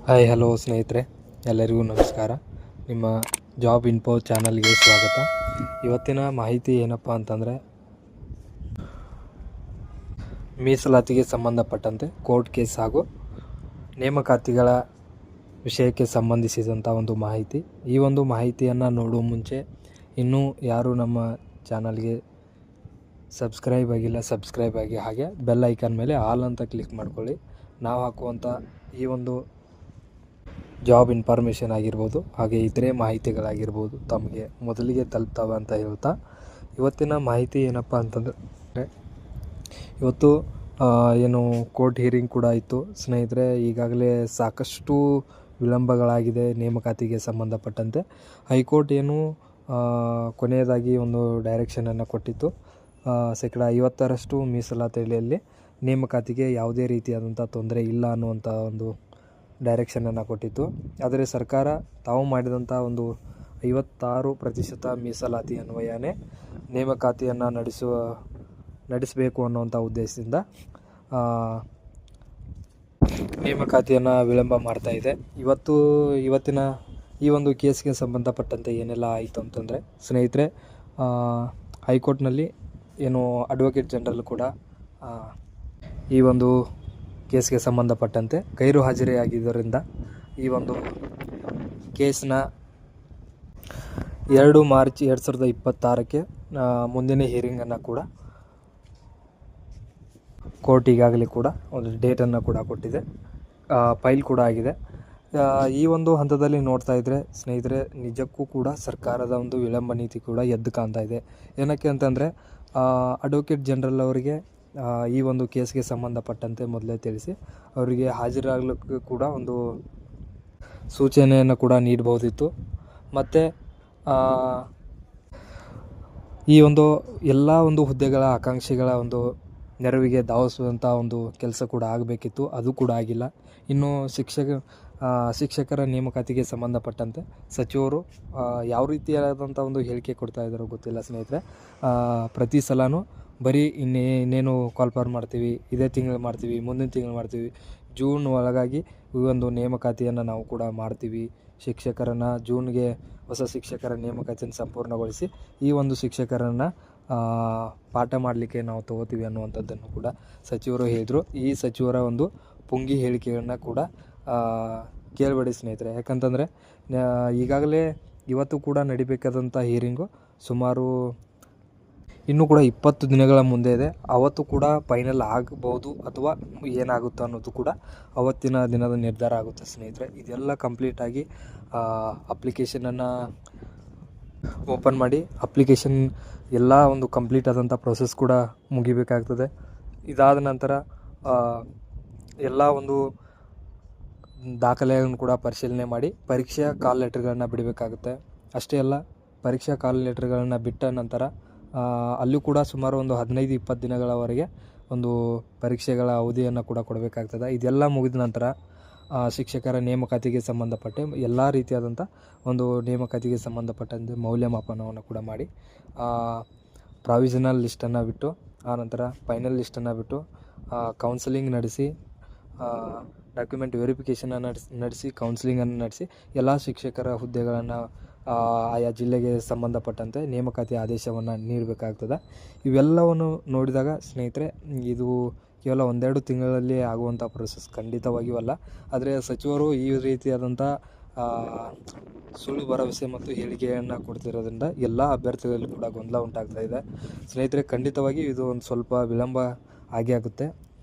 Hi hello ಸ್ನೇಹಿತರೆ, ಎಲ್ಲರಿಗೂ ನಮಸ್ಕಾರ. ನಿಮ್ಮ ಜಾಬ್ ಇನ್ಫೋ ಚಾನಲ್ಗೆ ಸ್ವಾಗತ. ಇವತ್ತಿನ ಮಾಹಿತಿ ಏನಪ್ಪ ಅಂತಂದರೆ, ಮೀಸಲಾತಿಗೆ ಸಂಬಂಧಪಟ್ಟಂತೆ ಕೋರ್ಟ್ ಕೇಸ್ ಹಾಗೂ ನೇಮಕಾತಿಗಳ ವಿಷಯಕ್ಕೆ ಸಂಬಂಧಿಸಿದಂಥ ಒಂದು ಮಾಹಿತಿ. ಈ ಒಂದು ಮಾಹಿತಿಯನ್ನು ನೋಡುವ ಮುಂಚೆ ಇನ್ನೂ ಯಾರು ನಮ್ಮ ಚಾನಲ್ಗೆ ಸಬ್ಸ್ಕ್ರೈಬ್ ಆಗಿಲ್ಲ, ಸಬ್ಸ್ಕ್ರೈಬ್ ಆಗಿ, ಹಾಗೆ ಬೆಲ್ ಐಕಾನ್ ಮೇಲೆ ಆಲ್ ಅಂತ ಕ್ಲಿಕ್ ಮಾಡ್ಕೊಳ್ಳಿ. ನಾವು ಹಾಕುವಂಥ ಈ ಒಂದು ಜಾಬ್ ಇನ್ಫಾರ್ಮೇಷನ್ ಆಗಿರ್ಬೋದು, ಹಾಗೆ ಇತರೆ ಮಾಹಿತಿಗಳಾಗಿರ್ಬೋದು ತಮಗೆ ಮೊದಲಿಗೆ ತಲುಪ್ತವೆ ಅಂತ ಹೇಳ್ತಾ, ಇವತ್ತಿನ ಮಾಹಿತಿ ಏನಪ್ಪ ಅಂತಂದರೆ, ಇವತ್ತು ಏನು ಕೋರ್ಟ್ ಹಿಯರಿಂಗ್ ಕೂಡ ಇತ್ತು ಸ್ನೇಹಿತರೆ. ಈಗಾಗಲೇ ಸಾಕಷ್ಟು ವಿಳಂಬಗಳಾಗಿದೆ ನೇಮಕಾತಿಗೆ ಸಂಬಂಧಪಟ್ಟಂತೆ. ಹೈಕೋರ್ಟ್ ಏನು ಕೊನೆಯದಾಗಿ ಒಂದು ಡೈರೆಕ್ಷನನ್ನು ಕೊಟ್ಟಿತ್ತು. 50% ಮೀಸಲಾತಿಯಲ್ಲಿ ನೇಮಕಾತಿಗೆ ಯಾವುದೇ ರೀತಿಯಾದಂಥ ತೊಂದರೆ ಇಲ್ಲ ಅನ್ನುವಂಥ ಒಂದು ಡೈರೆಕ್ಷನನ್ನು ಕೊಟ್ಟಿತ್ತು. ಆದರೆ ಸರ್ಕಾರ ತಾವು ಮಾಡಿದಂಥ ಒಂದು 56% ಮೀಸಲಾತಿ ಅನ್ವಯನೇ ನೇಮಕಾತಿಯನ್ನು ನಡೆಸಬೇಕು ಅನ್ನುವಂಥ ಉದ್ದೇಶದಿಂದ ನೇಮಕಾತಿಯನ್ನು ವಿಳಂಬ ಮಾಡ್ತಾ ಇದೆ. ಇವತ್ತಿನ ಈ ಒಂದು ಕೇಸ್ಗೆ ಸಂಬಂಧಪಟ್ಟಂತೆ ಏನೆಲ್ಲ ಆಯಿತು ಅಂತಂದರೆ ಸ್ನೇಹಿತರೆ, ಹೈಕೋರ್ಟ್ನಲ್ಲಿ ಏನು ಅಡ್ವೊಕೇಟ್ ಜನರಲ್ ಕೂಡ ಈ ಒಂದು ಕೇಸ್ಗೆ ಸಂಬಂಧಪಟ್ಟಂತೆ ಗೈರು ಹಾಜರಿಯಾಗಿದ್ದರಿಂದ ಈ ಒಂದು ಕೇಸ್ನ 2 ಮಾರ್ಚ್ 2026ಕ್ಕೆ ಮುಂದಿನ ಹಿಯರಿಂಗನ್ನು ಕೂಡ ಕೋರ್ಟ್ ಈಗಾಗಲೇ ಕೂಡ ಒಂದು ಡೇಟನ್ನು ಕೂಡ ಕೊಟ್ಟಿದೆ. ಫೈಲ್ ಕೂಡ ಆಗಿದೆ. ಈ ಒಂದು ಹಂತದಲ್ಲಿ ನೋಡ್ತಾ ಇದ್ದರೆ ಸ್ನೇಹಿತರೆ, ನಿಜಕ್ಕೂ ಕೂಡ ಸರ್ಕಾರದ ಒಂದು ವಿಳಂಬ ನೀತಿ ಕೂಡ ಎದ್ದು ಕಾಣ್ತಾ ಇದೆ. ಏನಕ್ಕೆ ಅಂತಂದರೆ, ಅಡ್ವೊಕೇಟ್ ಜನರಲ್ ಅವರಿಗೆ ಈ ಒಂದು ಕೇಸ್ಗೆ ಸಂಬಂಧಪಟ್ಟಂತೆ ಮೊದಲೇ ತಿಳಿಸಿ ಅವರಿಗೆ ಹಾಜರಾಗಲಿಕ್ಕೆ ಕೂಡ ಒಂದು ಸೂಚನೆಯನ್ನು ಕೂಡ ನೀಡಬಹುದಿತ್ತು. ಮತ್ತು ಈ ಒಂದು ಎಲ್ಲ ಒಂದು ಹುದ್ದೆಗಳ ಆಕಾಂಕ್ಷಿಗಳ ಒಂದು ನೆರವಿಗೆ ಧಾವಿಸುವಂಥ ಒಂದು ಕೆಲಸ ಕೂಡ ಆಗಬೇಕಿತ್ತು. ಅದು ಕೂಡ ಆಗಿಲ್ಲ. ಇನ್ನು ಶಿಕ್ಷಕರ ನೇಮಕಾತಿಗೆ ಸಂಬಂಧಪಟ್ಟಂತೆ ಸಚಿವರು ಯಾವ ರೀತಿಯಾದಂಥ ಒಂದು ಹೇಳಿಕೆ ಕೊಡ್ತಾ ಇದ್ದಾರೋ ಗೊತ್ತಿಲ್ಲ ಸ್ನೇಹಿತರೆ. ಪ್ರತಿ ಸಲವೂ ಬರೀ ಇನ್ನೇನು ಕಾಲ್ಫಾರ್ ಮಾಡ್ತೀವಿ, ಇದೇ ತಿಂಗಳು ಮಾಡ್ತೀವಿ, ಮುಂದಿನ ತಿಂಗಳು ಮಾಡ್ತೀವಿ, ಜೂನ್ ಒಳಗಾಗಿ ಈ ಒಂದು ನೇಮಕಾತಿಯನ್ನು ನಾವು ಕೂಡ ಮಾಡ್ತೀವಿ, ಶಿಕ್ಷಕರನ್ನು ಜೂನ್ಗೆ ಹೊಸ ಶಿಕ್ಷಕರ ನೇಮಕಾತಿಯನ್ನು ಸಂಪೂರ್ಣಗೊಳಿಸಿ ಈ ಒಂದು ಶಿಕ್ಷಕರನ್ನು ಪಾಠ ಮಾಡಲಿಕ್ಕೆ ನಾವು ತಗೋತೀವಿ ಅನ್ನುವಂಥದ್ದನ್ನು ಕೂಡ ಸಚಿವರು ಹೇಳಿದರು. ಈ ಸಚಿವರ ಒಂದು ಪುಂಗಿ ಹೇಳಿಕೆಯನ್ನು ಕೂಡ ಕೇಳಬೇಡಿ ಸ್ನೇಹಿತರೆ. ಯಾಕಂತಂದರೆ ಈಗಾಗಲೇ ಇವತ್ತು ಕೂಡ ನಡಿಬೇಕಾದಂಥ ಹಿಯರಿಂಗು ಸುಮಾರು ಇನ್ನೂ ಕೂಡ 20 ದಿನಗಳ ಮುಂದೆ ಇದೆ. ಅವತ್ತು ಕೂಡ ಫೈನಲ್ ಆಗಬಹುದು ಅಥವಾ ಏನಾಗುತ್ತೋ ಅನ್ನೋದು ಕೂಡ ಅವತ್ತಿನ ದಿನದ ನಿರ್ಧಾರ ಆಗುತ್ತೆ ಸ್ನೇಹಿತರೆ. ಇದೆಲ್ಲ ಕಂಪ್ಲೀಟಾಗಿ ಅಪ್ಲಿಕೇಶನನ್ನು ಓಪನ್ ಮಾಡಿ ಅಪ್ಲಿಕೇಶನ್ ಎಲ್ಲ ಒಂದು ಕಂಪ್ಲೀಟ್ ಆದಂಥ ಪ್ರೊಸೆಸ್ ಕೂಡ ಮುಗಿಬೇಕಾಗ್ತದೆ. ಇದಾದ ನಂತರ ಎಲ್ಲ ಒಂದು ದಾಖಲೆಗಳನ್ನು ಕೂಡ ಪರಿಶೀಲನೆ ಮಾಡಿ ಪರೀಕ್ಷಾ ಕಾಲ್ ಲೆಟರ್ಗಳನ್ನು ಬಿಡಬೇಕಾಗುತ್ತೆ. ಅಷ್ಟೇ ಅಲ್ಲ, ಪರೀಕ್ಷಾ ಕಾಲ್ ಲೆಟರ್ಗಳನ್ನು ಬಿಟ್ಟ ನಂತರ ಅಲ್ಲೂ ಕೂಡ ಸುಮಾರು ಒಂದು 15-20 ದಿನಗಳವರೆಗೆ ಒಂದು ಪರೀಕ್ಷೆಗಳ ಅವಧಿಯನ್ನು ಕೂಡ ಕೊಡಬೇಕಾಗ್ತದೆ. ಇದೆಲ್ಲ ಮುಗಿದ ನಂತರ ಶಿಕ್ಷಕರ ನೇಮಕಾತಿಗೆ ಸಂಬಂಧಪಟ್ಟ ಎಲ್ಲ ರೀತಿಯಾದಂಥ ಒಂದು ನೇಮಕಾತಿಗೆ ಸಂಬಂಧಪಟ್ಟಂತೆ ಮೌಲ್ಯಮಾಪನವನ್ನು ಕೂಡ ಮಾಡಿ ಪ್ರಾವಿಷನಲ್ ಲಿಸ್ಟನ್ನು ಬಿಟ್ಟು ಆನಂತರ ಫೈನಲ್ ಲಿಸ್ಟನ್ನು ಬಿಟ್ಟು ಕೌನ್ಸಲಿಂಗ್ ನಡೆಸಿ ಡಾಕ್ಯುಮೆಂಟ್ ವೆರಿಫಿಕೇಷನನ್ನು ನಡೆಸಿ ಕೌನ್ಸಿಲಿಂಗನ್ನು ನಡೆಸಿ ಎಲ್ಲ ಶಿಕ್ಷಕರ ಹುದ್ದೆಗಳನ್ನು ಆಯಾ ಜಿಲ್ಲೆಗೆ ಸಂಬಂಧಪಟ್ಟಂತೆ ನೇಮಕಾತಿ ಆದೇಶವನ್ನು ನೀಡಬೇಕಾಗ್ತದೆ. ಇವೆಲ್ಲವನ್ನು ನೋಡಿದಾಗ ಸ್ನೇಹಿತರೆ, ಇದು ಕೇವಲ 1-2 ತಿಂಗಳಲ್ಲಿ ಆಗುವಂಥ ಪ್ರೊಸೆಸ್ ಖಂಡಿತವಾಗಿಯೂ ಅಲ್ಲ. ಆದರೆ ಸಚಿವರು ಈ ರೀತಿಯಾದಂಥ ಸುಳ್ಳು ಭರವಸೆ ಮತ್ತು ಹೇಳಿಕೆಯನ್ನು ಕೊಡ್ತಿರೋದ್ರಿಂದ ಎಲ್ಲ ಅಭ್ಯರ್ಥಿಗಳಲ್ಲಿ ಕೂಡ ಗೊಂದಲ ಉಂಟಾಗ್ತಾ ಇದೆ ಸ್ನೇಹಿತರೆ. ಖಂಡಿತವಾಗಿ ಇದು ಒಂದು ಸ್ವಲ್ಪ ವಿಳಂಬ ಆಗೇ ಆಗುತ್ತೆ.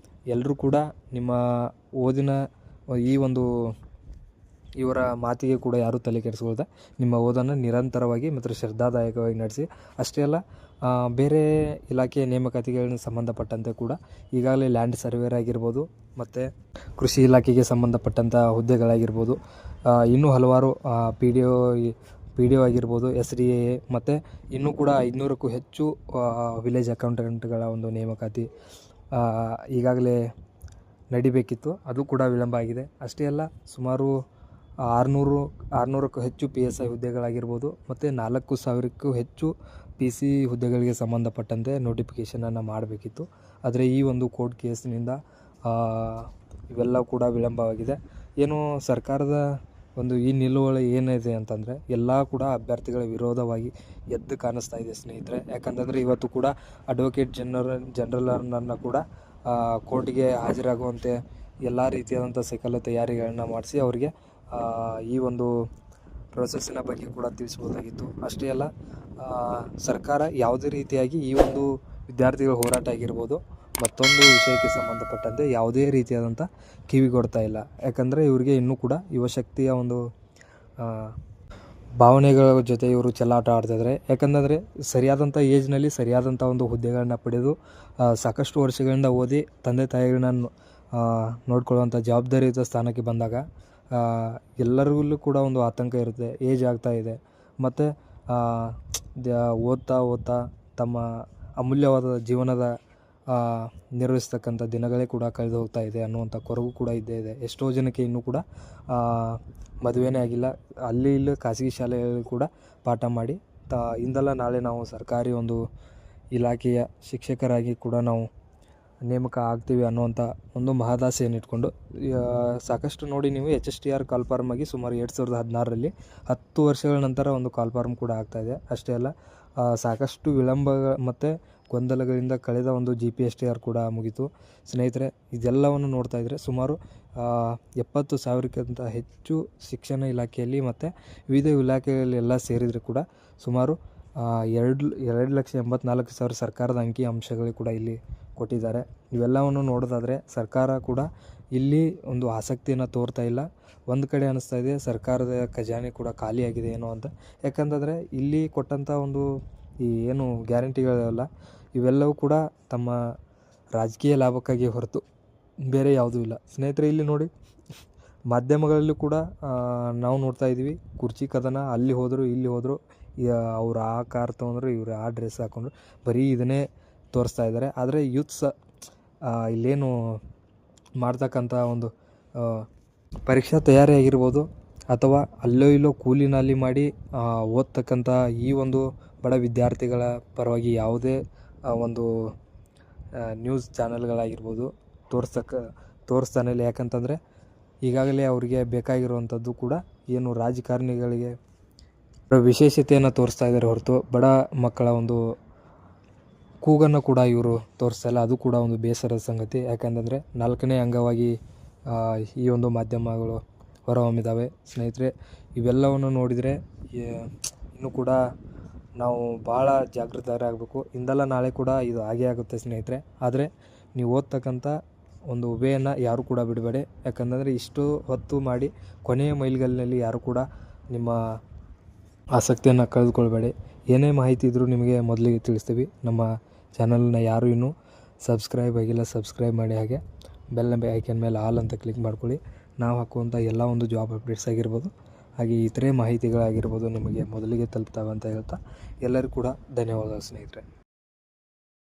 ಎಲ್ಲರೂ ಕೂಡ ನಿಮ್ಮ ಓದಿನ ಈ ಒಂದು ಇವರ ಮಾತಿಗೆ ಕೂಡ ಯಾರೂ ತಲೆ ಕೆಡಿಸ್ಕೊಳ್ದೆ ನಿಮ್ಮ ಓದನ್ನು ನಿರಂತರವಾಗಿ ಮತ್ತು ಶ್ರದ್ಧಾದಾಯಕವಾಗಿ ನಡೆಸಿ. ಅಷ್ಟೇ ಅಲ್ಲ, ಬೇರೆ ಇಲಾಖೆಯ ನೇಮಕಾತಿಗಳಿಗೆ ಸಂಬಂಧಪಟ್ಟಂತೆ ಕೂಡ ಈಗಾಗಲೇ ಲ್ಯಾಂಡ್ ಸರ್ವೇರ್ ಆಗಿರ್ಬೋದು, ಮತ್ತು ಕೃಷಿ ಇಲಾಖೆಗೆ ಸಂಬಂಧಪಟ್ಟಂಥ ಹುದ್ದೆಗಳಾಗಿರ್ಬೋದು, ಇನ್ನೂ ಹಲವಾರು ಪಿ ಡಿ ಒ ಆಗಿರ್ಬೋದು, SDA ಮತ್ತು ಇನ್ನೂ ಕೂಡ 500ಕ್ಕೂ ಹೆಚ್ಚು ವಿಲೇಜ್ ಅಕೌಂಟೆಂಟ್ಗಳ ಒಂದು ನೇಮಕಾತಿ ಈಗಾಗಲೇ ನಡಿಬೇಕಿತ್ತು. ಅದು ಕೂಡ ವಿಳಂಬ ಆಗಿದೆ. ಅಷ್ಟೇ ಅಲ್ಲ, ಸುಮಾರು 600ಕ್ಕೂ ಹೆಚ್ಚು PSI ಹುದ್ದೆಗಳಾಗಿರ್ಬೋದು ಮತ್ತು 4,000ಕ್ಕೂ ಹೆಚ್ಚು PC ಹುದ್ದೆಗಳಿಗೆ ಸಂಬಂಧಪಟ್ಟಂತೆ ನೋಟಿಫಿಕೇಷನನ್ನು ಮಾಡಬೇಕಿತ್ತು. ಆದರೆ ಈ ಒಂದು ಕೋರ್ಟ್ ಕೇಸ್ನಿಂದ ಇವೆಲ್ಲ ಕೂಡ ವಿಳಂಬವಾಗಿದೆ. ಏನು ಸರ್ಕಾರದ ಒಂದು ಈ ನಿಲುವಳಿ ಏನಿದೆ ಅಂತಂದರೆ ಎಲ್ಲ ಕೂಡ ಅಭ್ಯರ್ಥಿಗಳ ವಿರೋಧವಾಗಿ ಎದ್ದು ಕಾಣಿಸ್ತಾ ಇದೆ ಸ್ನೇಹಿತರೆ. ಯಾಕಂತಂದರೆ ಇವತ್ತು ಕೂಡ ಅಡ್ವೊಕೇಟ್ ಜನರಲ್ನನ್ನು ಕೂಡ ಕೋರ್ಟಿಗೆ ಹಾಜರಾಗುವಂತೆ ಎಲ್ಲ ರೀತಿಯಾದಂಥ ಸಕಲ ತಯಾರಿಗಳನ್ನ ಮಾಡಿಸಿ ಅವರಿಗೆ ಈ ಒಂದು ಪ್ರೊಸೆಸ್ಸಿನ ಬಗ್ಗೆ ಕೂಡ ತಿಳಿಸ್ಬೋದಾಗಿತ್ತು. ಅಷ್ಟೇ ಅಲ್ಲ, ಸರ್ಕಾರ ಯಾವುದೇ ರೀತಿಯಾಗಿ ಈ ಒಂದು ವಿದ್ಯಾರ್ಥಿಗಳ ಹೋರಾಟ ಆಗಿರ್ಬೋದು, ಮತ್ತೊಂದು ವಿಷಯಕ್ಕೆ ಸಂಬಂಧಪಟ್ಟಂತೆ ಯಾವುದೇ ರೀತಿಯಾದಂಥ ಕಿವಿಗೊಡ್ತಾ ಇಲ್ಲ. ಯಾಕಂದರೆ ಇವರಿಗೆ ಇನ್ನೂ ಕೂಡ ಯುವಶಕ್ತಿಯ ಒಂದು ಭಾವನೆಗಳ ಜೊತೆ ಇವರು ಚೆಲ್ಲಾಟ ಆಡ್ತಿದ್ದಾರೆ. ಯಾಕಂತಂದರೆ ಸರಿಯಾದಂಥ ಏಜ್ನಲ್ಲಿ ಸರಿಯಾದಂಥ ಒಂದು ಹುದ್ದೆಗಳನ್ನ ಪಡೆದು ಸಾಕಷ್ಟು ವರ್ಷಗಳಿಂದ ಓದಿ ತಂದೆ ತಾಯಿಗಳನ್ನ ನೋಡ್ಕೊಳ್ಳುವಂಥ ಜವಾಬ್ದಾರಿಯುತ ಸ್ಥಾನಕ್ಕೆ ಬಂದಾಗ ಎಲ್ಲರಿಗೂ ಕೂಡ ಒಂದು ಆತಂಕ ಇರುತ್ತೆ. ಏಜ್ ಆಗ್ತಾ ಇದೆ ಮತ್ತು ಓದ್ತಾ ತಮ್ಮ ಅಮೂಲ್ಯವಾದ ಜೀವನದ ನಿರ್ವಹಿಸ್ತಕ್ಕಂಥ ದಿನಗಳೇ ಕೂಡ ಕಳೆದು ಹೋಗ್ತಾ ಇದೆ ಅನ್ನುವಂಥ ಕೊರಗು ಕೂಡ ಇದ್ದೇ ಇದೆ. ಎಷ್ಟೋ ಜನಕ್ಕೆ ಇನ್ನೂ ಕೂಡ ಮದುವೆನೇ ಆಗಿಲ್ಲ. ಅಲ್ಲಿ ಇಲ್ಲಿ ಖಾಸಗಿ ಶಾಲೆಗಳಲ್ಲಿ ಕೂಡ ಪಾಠ ಮಾಡಿ ಇಂದಲ್ಲ ನಾಳೆ ನಾವು ಸರ್ಕಾರಿ ಒಂದು ಇಲಾಖೆಯ ಶಿಕ್ಷಕರಾಗಿ ಕೂಡ ನಾವು ನೇಮಕ ಆಗ್ತೀವಿ ಅನ್ನುವಂಥ ಒಂದು ಮಹದಾಸೆಯನ್ನು ಇಟ್ಕೊಂಡು ಸಾಕಷ್ಟು ನೋಡಿ ನೀವು HSTR ಕಾಲ್ಫಾರ್ಮ್ ಆಗಿ ಸುಮಾರು 2016ರಲ್ಲಿ 10 ವರ್ಷಗಳ ನಂತರ ಒಂದು ಕಾಲ್ಫಾರ್ಮ್ ಕೂಡ ಆಗ್ತಾಯಿದೆ. ಅಷ್ಟೇ ಅಲ್ಲ, ಸಾಕಷ್ಟು ವಿಳಂಬ ಮತ್ತು ಗೊಂದಲಗಳಿಂದ ಕಳೆದ ಒಂದು GPSTR ಕೂಡ ಮುಗಿತು ಸ್ನೇಹಿತರೆ. ಇದೆಲ್ಲವನ್ನು ನೋಡ್ತಾ ಇದ್ದರೆ ಸುಮಾರು 70,000ಕ್ಕಿಂತ ಹೆಚ್ಚು ಶಿಕ್ಷಣ ಇಲಾಖೆಯಲ್ಲಿ ಮತ್ತು ವಿವಿಧ ಇಲಾಖೆಗಳಲ್ಲೆಲ್ಲ ಸೇರಿದರೆ ಕೂಡ ಸುಮಾರು 2,84,000 ಸರ್ಕಾರದ ಅಂಕಿ ಅಂಶಗಳು ಕೂಡ ಇಲ್ಲಿ ಕೊಟ್ಟಿದ್ದಾರೆ. ಇವೆಲ್ಲವನ್ನು ನೋಡೋದಾದರೆ ಸರ್ಕಾರ ಕೂಡ ಇಲ್ಲಿ ಒಂದು ಆಸಕ್ತಿಯನ್ನು ತೋರ್ತಾ ಇಲ್ಲ. ಒಂದು ಕಡೆ ಅನ್ನಿಸ್ತಾ ಇದೆ ಸರ್ಕಾರದ ಖಜಾನೆ ಕೂಡ ಖಾಲಿಯಾಗಿದೆ ಏನೋ ಅಂತ. ಯಾಕಂತಂದರೆ ಇಲ್ಲಿ ಕೊಟ್ಟಂಥ ಒಂದು ಈ ಏನು ಗ್ಯಾರಂಟಿಗಳೆಲ್ಲ ಇವೆಲ್ಲವೂ ಕೂಡ ತಮ್ಮ ರಾಜಕೀಯ ಲಾಭಕ್ಕಾಗಿ ಹೊರತು ಬೇರೆ ಯಾವುದೂ ಇಲ್ಲ ಸ್ನೇಹಿತರೆ. ಇಲ್ಲಿ ನೋಡಿ, ಮಾಧ್ಯಮಗಳಲ್ಲೂ ಕೂಡ ನಾವು ನೋಡ್ತಾ ಇದ್ದೀವಿ, ಕುರ್ಚಿ ಕದನ, ಅಲ್ಲಿ ಹೋದರು ಇಲ್ಲಿ ಹೋದರು, ಅವ್ರು ಆ ಕಾರ್ ತೊಗೊಂಡ್ರು, ಇವರು ಆ ಡ್ರೆಸ್ ಹಾಕೊಂಡ್ರು, ಬರೀ ಇದನ್ನೇ ತೋರಿಸ್ತಾ ಇದ್ದಾರೆ. ಆದರೆ ಯೂತ್ಸ್ ಇಲ್ಲೇನು ಮಾಡ್ತಕ್ಕಂಥ ಒಂದು ಪರೀಕ್ಷಾ ತಯಾರಿ ಆಗಿರ್ಬೋದು ಅಥವಾ ಅಲ್ಲೋ ಇಲ್ಲೋ ಕೂಲಿನಲ್ಲಿ ಮಾಡಿ ಓದ್ತಕ್ಕಂಥ ಈ ಒಂದು ಬಡ ವಿದ್ಯಾರ್ಥಿಗಳ ಪರವಾಗಿ ಯಾವುದೇ ಒಂದು ನ್ಯೂಸ್ ಚಾನಲ್ಗಳಾಗಿರ್ಬೋದು ತೋರಿಸ್ತಾನೆ ಇಲ್ಲ. ಯಾಕಂತಂದರೆ ಈಗಾಗಲೇ ಅವರಿಗೆ ಬೇಕಾಗಿರುವಂಥದ್ದು ಕೂಡ ಏನು ರಾಜಕಾರಣಿಗಳಿಗೆ ವಿಶೇಷತೆಯನ್ನು ತೋರಿಸ್ತಾ ಇದ್ದಾರೆ ಹೊರತು ಬಡ ಮಕ್ಕಳ ಒಂದು ಕೂಗನ್ನು ಕೂಡ ಇವರು ತೋರಿಸ್ತಾ ಇಲ್ಲ. ಅದು ಕೂಡ ಒಂದು ಬೇಸರದ ಸಂಗತಿ. ಯಾಕಂತಂದರೆ 4ನೇ ಅಂಗವಾಗಿ ಈ ಒಂದು ಮಾಧ್ಯಮಗಳು ಹೊರಹೊಮ್ಮಿದ್ದಾವೆ ಸ್ನೇಹಿತರೆ. ಇವೆಲ್ಲವನ್ನು ನೋಡಿದರೆ ಇನ್ನೂ ಕೂಡ ನಾವು ಭಾಳ ಜಾಗೃತರಾಗಬೇಕು. ಇಂದಲ್ಲ ನಾಳೆ ಕೂಡ ಇದು ಆಗೇ ಆಗುತ್ತೆ ಸ್ನೇಹಿತರೆ. ಆದರೆ ನೀವು ಓದ್ತಕ್ಕಂಥ ಒಂದು ಉಭೆಯನ್ನು ಯಾರೂ ಕೂಡ ಬಿಡಬೇಡಿ. ಯಾಕಂತಂದರೆ ಇಷ್ಟು ಹೊತ್ತು ಮಾಡಿ ಕೊನೆಯ ಮೈಲಿಗಲ್ಲಿನಲ್ಲಿ ಯಾರೂ ಕೂಡ ನಿಮ್ಮ ಆಸಕ್ತಿಯನ್ನು ಕಳೆದುಕೊಳ್ಬೇಡಿ. ಏನೇ ಮಾಹಿತಿ ಇದ್ದರೂ ನಿಮಗೆ ಮೊದಲಿಗೆ ತಿಳಿಸ್ತೀವಿ. ನಮ್ಮ ಚಾನಲ್ನ ಯಾರೂ ಇನ್ನೂ ಸಬ್ಸ್ಕ್ರೈಬ್ ಆಗಿಲ್ಲ, ಸಬ್ಸ್ಕ್ರೈಬ್ ಮಾಡಿ. ಹಾಗೆ ಬೆಲ್ ಐಕನ್ ಮೇಲೆ ಆಲ್ ಅಂತ ಕ್ಲಿಕ್ ಮಾಡ್ಕೊಳ್ಳಿ. ನಾವು ಹಾಕುವಂಥ ಎಲ್ಲ ಒಂದು ಜಾಬ್ ಅಪ್ಡೇಟ್ಸ್ ಆಗಿರ್ಬೋದು, ಹಾಗೆ ಇತರೆ ಮಾಹಿತಿಗಳಾಗಿರ್ಬೋದು ನಿಮಗೆ ಮೊದಲಿಗೆ ತಲುಪ್ತಾವೆ ಅಂತ ಹೇಳ್ತಾ ಎಲ್ಲರಿಗೂ ಕೂಡ ಧನ್ಯವಾದಗಳು ಸ್ನೇಹಿತರೆ.